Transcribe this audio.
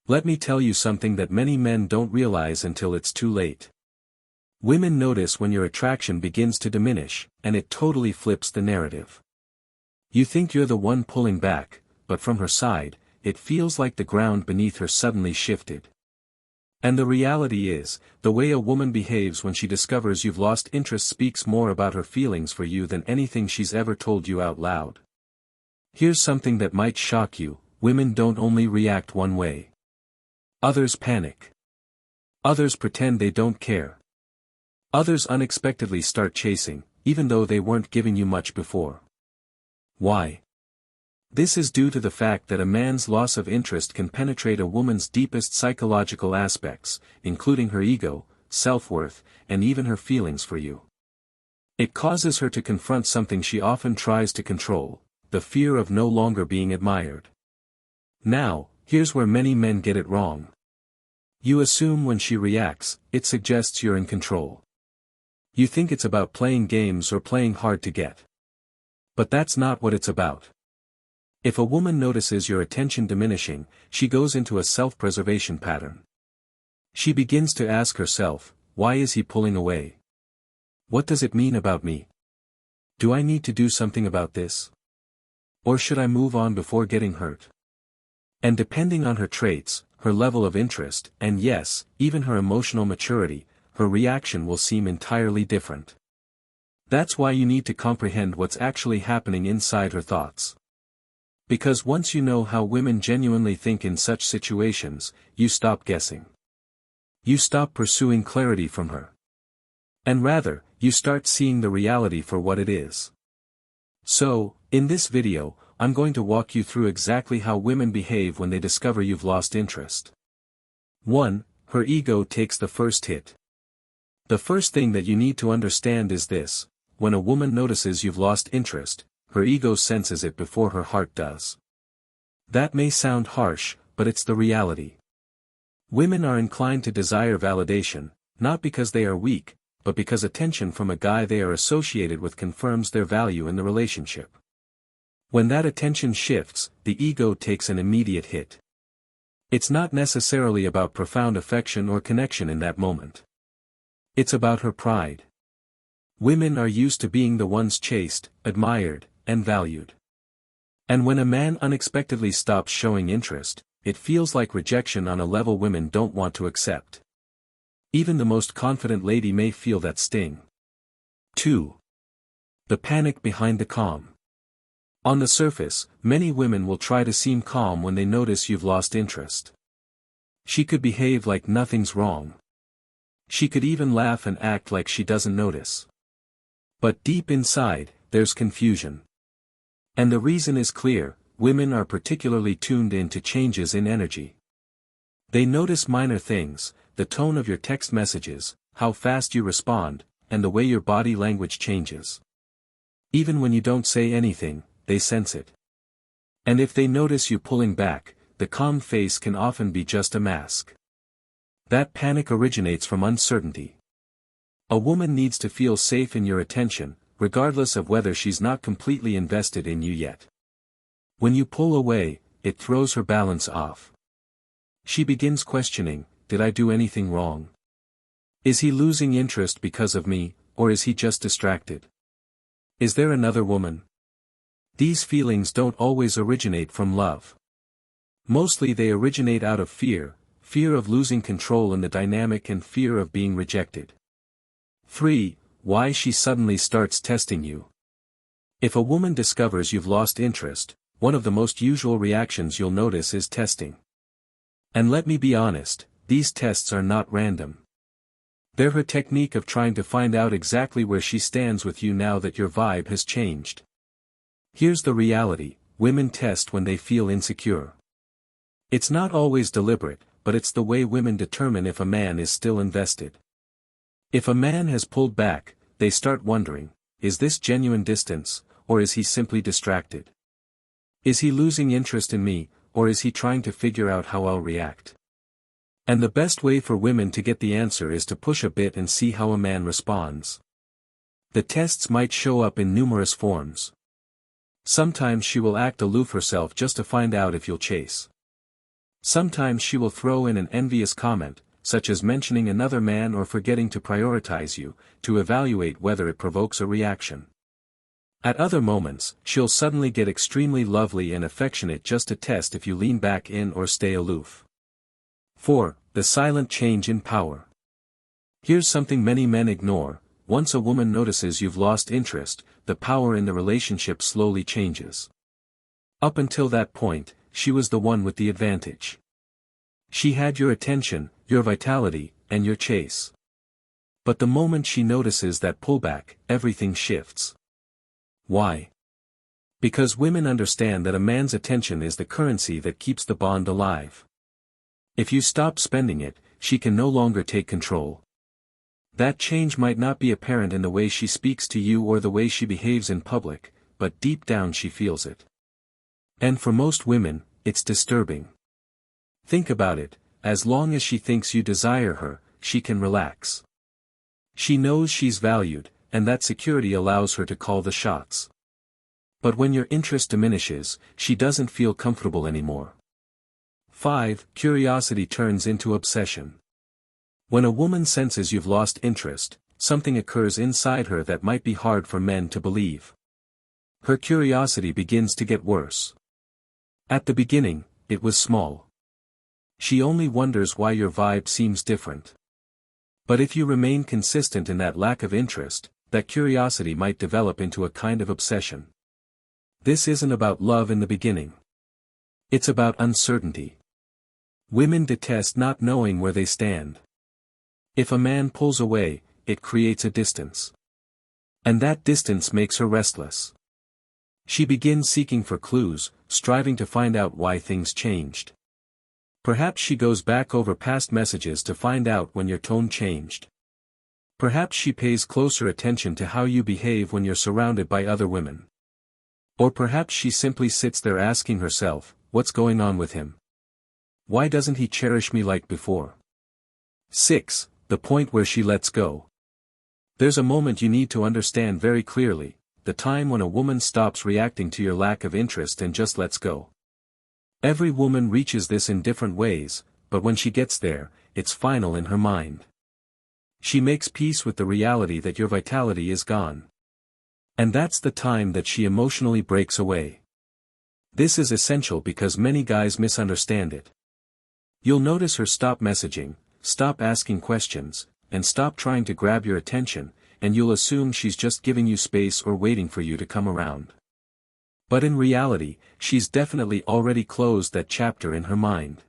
Let me tell you something that many men don't realize until it's too late. Women notice when your attraction begins to diminish, and it totally flips the narrative. You think you're the one pulling back, but from her side, it feels like the ground beneath her suddenly shifted. And the reality is, the way a woman behaves when she discovers you've lost interest speaks more about her feelings for you than anything she's ever told you out loud. Here's something that might shock you: women don't only react one way. Others panic. Others pretend they don't care. Others unexpectedly start chasing, even though they weren't giving you much before. Why? This is due to the fact that a man's loss of interest can penetrate a woman's deepest psychological aspects, including her ego, self-worth, and even her feelings for you. It causes her to confront something she often tries to control: the fear of no longer being admired. Now, here's where many men get it wrong. You assume when she reacts, it suggests you're in control. You think it's about playing games or playing hard to get. But that's not what it's about. If a woman notices your attention diminishing, she goes into a self-preservation pattern. She begins to ask herself, why is he pulling away? What does it mean about me? Do I need to do something about this? Or should I move on before getting hurt? And depending on her traits, her level of interest, and yes, even her emotional maturity, her reaction will seem entirely different. That's why you need to comprehend what's actually happening inside her thoughts. Because once you know how women genuinely think in such situations, you stop guessing. You stop pursuing clarity from her. And rather, you start seeing the reality for what it is. So, in this video, I'm going to walk you through exactly how women behave when they discover you've lost interest. 1. Her ego takes the first hit. The first thing that you need to understand is this: when a woman notices you've lost interest, her ego senses it before her heart does. That may sound harsh, but it's the reality. Women are inclined to desire validation, not because they are weak, but because attention from a guy they are associated with confirms their value in the relationship. When that attention shifts, the ego takes an immediate hit. It's not necessarily about profound affection or connection in that moment. It's about her pride. Women are used to being the ones chased, admired, and valued. And when a man unexpectedly stops showing interest, it feels like rejection on a level women don't want to accept. Even the most confident lady may feel that sting. 2. The panic behind the calm. On the surface, many women will try to seem calm when they notice you've lost interest. She could behave like nothing's wrong. She could even laugh and act like she doesn't notice. But deep inside, there's confusion. And the reason is clear: women are particularly tuned in to changes in energy. They notice minor things: the tone of your text messages, how fast you respond, and the way your body language changes. Even when you don't say anything, they sense it. And if they notice you pulling back, the calm face can often be just a mask. That panic originates from uncertainty. A woman needs to feel safe in your attention, regardless of whether she's not completely invested in you yet. When you pull away, it throws her balance off. She begins questioning: did I do anything wrong? Is he losing interest because of me, or is he just distracted? Is there another woman? These feelings don't always originate from love. Mostly they originate out of fear of losing control in the dynamic and fear of being rejected. 3. Why she suddenly starts testing you. If a woman discovers you've lost interest, one of the most usual reactions you'll notice is testing. And let me be honest, these tests are not random. They're her technique of trying to find out exactly where she stands with you now that your vibe has changed. Here's the reality: women test when they feel insecure. It's not always deliberate, but it's the way women determine if a man is still invested. If a man has pulled back, they start wondering: is this genuine distance, or is he simply distracted? Is he losing interest in me, or is he trying to figure out how I'll react? And the best way for women to get the answer is to push a bit and see how a man responds. The tests might show up in numerous forms. Sometimes she will act aloof herself just to find out if you'll chase. Sometimes she will throw in an envious comment, such as mentioning another man or forgetting to prioritize you, to evaluate whether it provokes a reaction. At other moments, she'll suddenly get extremely lovely and affectionate just to test if you lean back in or stay aloof. 4. The silent change in power. Here's something many men ignore: once a woman notices you've lost interest, the power in the relationship slowly changes. Up until that point, she was the one with the advantage. She had your attention, your vitality, and your chase. But the moment she notices that pullback, everything shifts. Why? Because women understand that a man's attention is the currency that keeps the bond alive. If you stop spending it, she can no longer take control. That change might not be apparent in the way she speaks to you or the way she behaves in public, but deep down she feels it. And for most women, it's disturbing. Think about it: as long as she thinks you desire her, she can relax. She knows she's valued, and that security allows her to call the shots. But when your interest diminishes, she doesn't feel comfortable anymore. 5. Curiosity turns into obsession. When a woman senses you've lost interest, something occurs inside her that might be hard for men to believe. Her curiosity begins to get worse. At the beginning, it was small. She only wonders why your vibe seems different. But if you remain consistent in that lack of interest, that curiosity might develop into a kind of obsession. This isn't about love in the beginning. It's about uncertainty. Women detest not knowing where they stand. If a man pulls away, it creates a distance. And that distance makes her restless. She begins seeking for clues, striving to find out why things changed. Perhaps she goes back over past messages to find out when your tone changed. Perhaps she pays closer attention to how you behave when you're surrounded by other women. Or perhaps she simply sits there asking herself, what's going on with him? Why doesn't he cherish me like before? 6. The point where she lets go. There's a moment you need to understand very clearly: the time when a woman stops reacting to your lack of interest and just lets go. Every woman reaches this in different ways, but when she gets there, it's final in her mind. She makes peace with the reality that your vitality is gone. And that's the time that she emotionally breaks away. This is essential because many guys misunderstand it. You'll notice her stop messaging, stop asking questions, and stop trying to grab your attention, and you'll assume she's just giving you space or waiting for you to come around. But in reality, she's definitely already closed that chapter in her mind.